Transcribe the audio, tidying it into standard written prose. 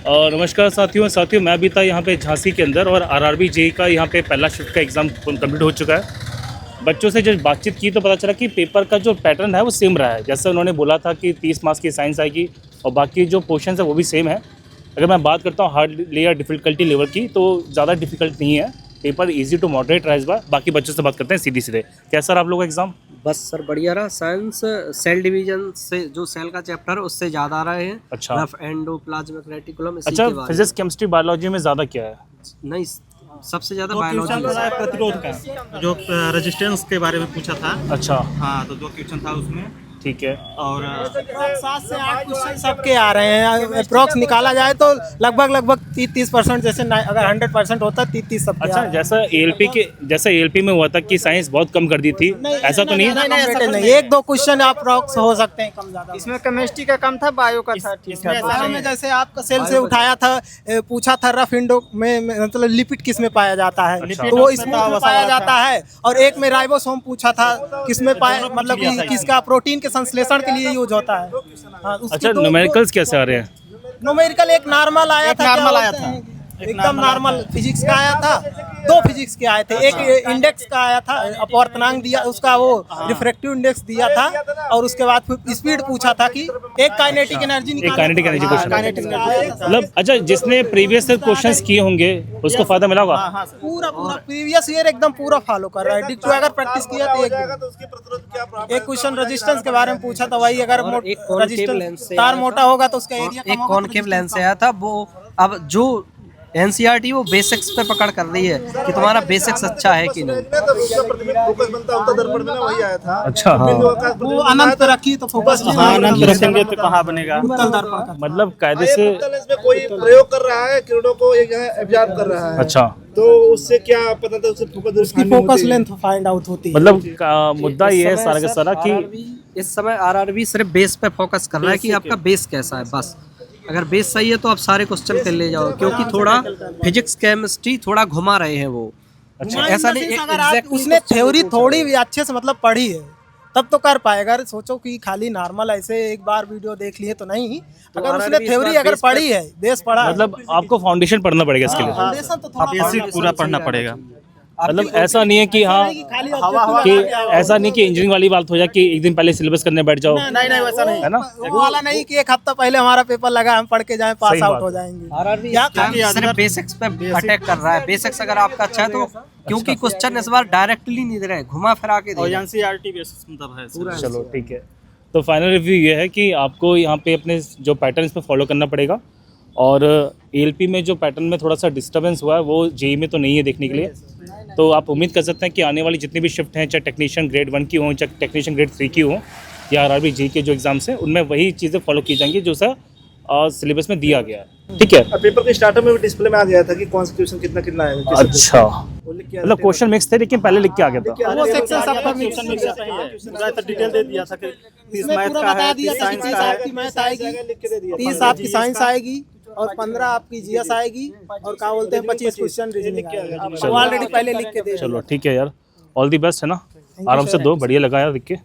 नमस्कार साथियों मैं अभी था यहाँ पे झांसी के अंदर और आरआरबी जेईई का यहाँ पे पहला शिफ्ट का एग्ज़ाम कंप्लीट हो चुका है। बच्चों से जब बातचीत की तो पता चला कि पेपर का जो पैटर्न है वो सेम रहा है। जैसे उन्होंने बोला था कि 30 मार्क्स की साइंस आएगी और बाकी जो क्वेश्चन है वो भी सेम है। अगर मैं बात करता हूँ हार्ड या डिफ़िकल्टी लेवल की तो ज़्यादा डिफ़िकल्ट नहीं है। पेपर इजी टू मॉडरेट रहा इस बार। बाकी बच्चों से बात करते हैं सीधे। कैसा रहा आप लोगों का एग्ज़ाम? बस सर बढ़िया रहा। साइंस सेल डिवीजन से जो सेल का चैप्टर है उससे ज़्यादा आ रहे हैं। अच्छा। रफ एंडोप्लाज्मिक रेटिकुलम इसी अच्छा, के बारे फिजिक्स केमिस्ट्री बायोलॉजी में ज़्यादा क्या है? में। नहीं, सबसे ज़्यादा बायोलॉजी प्रतिरोध का जो रेजिस्टेंस के बारे में पूछा था। अच्छा, हाँ, तो 2 क्वेश्चन था उसमें। ठीक है। और 7 से 8 क्वेश्चन सबके आ रहे हैं। अप्रॉक्स निकाला जाए तो लगभग 30% जैसे अगर 100% होता 30 सबके अच्छा, आ जैसा एएलपी में हुआ था कि साइंस बहुत कम कर दी थी, ऐसा तो नहीं है? नहीं, 1-2 क्वेश्चन अप्रॉक्स हो सकते हैं कम ज्यादा। इसमें केमिस्ट्री का कम था, बायो का था। बायो में जैसे आपका सेल से उठाया था, पूछा था रफ इंडो में मतलब लिपिड किस में पाया जाता है, अच्छा। तो वो इसमें पाया जाता है। और एक में राइबोसोम पूछा था किसमें पाया, मतलब कि किसका प्रोटीन के संश्लेषण के लिए यूज होता है। हाँ, उसकी अच्छा, दो- न्यूमेरिकल्स कैसे आ रहे हैं? न्यूमेरिकल एक नॉर्मल आया था, क्या नॉर्मल आया बोलते था। हैं, एकदम नॉर्मल फिजिक्स का आया था। 2 फिजिक्स के आए थे, एक इंडेक्स का आया था, अपवर्तनांक दिया उसका, वो रिफ्रैक्टिव इंडेक्स दिया था। और उसके बाद फिर स्पीड पूछा था कि एक काइनेटिक एनर्जी एक kinetic energy question kinetic energy मतलब अच्छा, जिसने प्रीवियस क्वेश्चंस किए होंगे उसको फायदा मिला होगा। पूरा प्रीवियस ईयर एकदम पूरा फॉलो कर रहा है। डिक्टो अगर प्रैक्टिस किया तो एक क्वेश्चन रेजिस्टेंस के बारे में पूछा था, वही अगर और एक concave lens रेजिस्टेंस से तार आया मोटा होगा तो उसका एरिया एक कॉनकेव लेंस से आया था। वो अब जो एनसीईआरटी वो बेसिक्स पे पकड़ कर रही है कि तुम्हारा बेसिक्स अच्छा है कि नहीं। फोकस बनता है, उत्तर दर्पण में ना वही आया था। अच्छा, हाँ। वो अनंत पे रखी तो फोकस हाँ, अनंत रखेंगे तो कहाँ बनेगा? उत्तल दर्पण का। मतलब कायदे से। इसमें कोई प्रयोग कर रहा है, किरणों को एक एब्जॉर्ब कर रहा है। अच्छा, तो उससे क्या पता था, उससे फोकस उसकी फोकस लेंथ फाइंड आउट होती है। मतलब मुद्दा ये है सारा का सारा कि इस समय आरआरबी सिर्फ बेस पे फोकस कर रहा है कि आपका बेस कैसा है। बस अगर बेस सही है तो आप सारे क्वेश्चन कर ले जाओ, क्योंकि थोड़ा फिजिक्स केमिस्ट्री थोड़ा घुमा रहे हैं वो। अच्छा, ऐसा नहीं अगर आप उसने थ्योरी थोड़ी भी अच्छे से मतलब पढ़ी है तब तो कर पाएगा। अगर सोचो कि खाली नॉर्मल ऐसे एक बार वीडियो देख लिए तो नहीं, अगर उसने थ्योरी अगर पढ़ी है, बेस पढ़ा है, मतलब आपको फाउंडेशन पढ़ना पड़ेगा इसके लिए। फाउंडेशन तो थोड़ा बेसिक पूरा पढ़ना पड़ेगा। मतलब ऐसा नहीं है कि हाँ कि ऐसा नहीं कि इंजीनियरिंग वाली बात हो जाए कि एक दिन पहले सिलेबस करने बैठ जाओ, नहीं वैसा नहीं है ना? वो वाला नहीं कि एक हफ्ता पहले हमारा पेपर लगा हम पढ़ के जाएं पास सही आउट बात। हो जाएंगे। आरआरबी क्या सिर्फ बेसिक्स पे अटैक कर रहा है। बेसिक्स अगर आपका अच्छा है तो, क्योंकि क्वेश्चन इस बार डायरेक्टली नहीं दे रहे, घुमा फिरा के दे और रहे हैं। एनसीईआरटी बेसिस मतलब है। चलो ठीक है। तो फाइनल रिव्यू ये है कि आपको यहाँ पे अपने जो पैटर्न पे फॉलो करना पड़ेगा। और एएलपी में जो पैटर्न में थोड़ा सा डिस्टर्बेंस हुआ है वो जेईई में तो नहीं है देखने के लिए। तो आप उम्मीद कर सकते हैं कि आने वाली जितनी भी शिफ्ट हैं, चाहे टेक्नीशियन ग्रेड 1 की हों, चाहे टेक्नीशियन ग्रेड 3 की हों, या आरआरबी जेईई के जो एग्जाम्स हैं उनमें वही चीज़ें फॉलो की जाएंगी जो सर सिलेबस में दिया गया है। ठीक है। पेपर के स्टार्टर में डिस्प्ले में आ गया था कि कौन सा क्वेश्चन कितना आएगा। अच्छा, वो लिख के मतलब क्वेश्चन मिक्स थे लेकिन पहले लिख के आ गया था। वो सेक्शन सबका मिक्स पूरा तो डिटेल दे दिया था कि 30 इसमें मैथ पूरा का बता है, दिया 30 था साइंस कि 30 का है। आपकी मैथ आएगी, लिख के दे दिया। 30 आपकी साइंस आएगी और 15 आपकी जीएस आएगी और क्या बोलते हैं 25 क्वेश्चन रीजनिंग आएगा। वो ऑलरेडी पहले लिख के दे दिया। चलो ठीक है यार, ऑल दी बेस्ट, है ना? आराम से दो, बढ़िया लगा यार लिख के।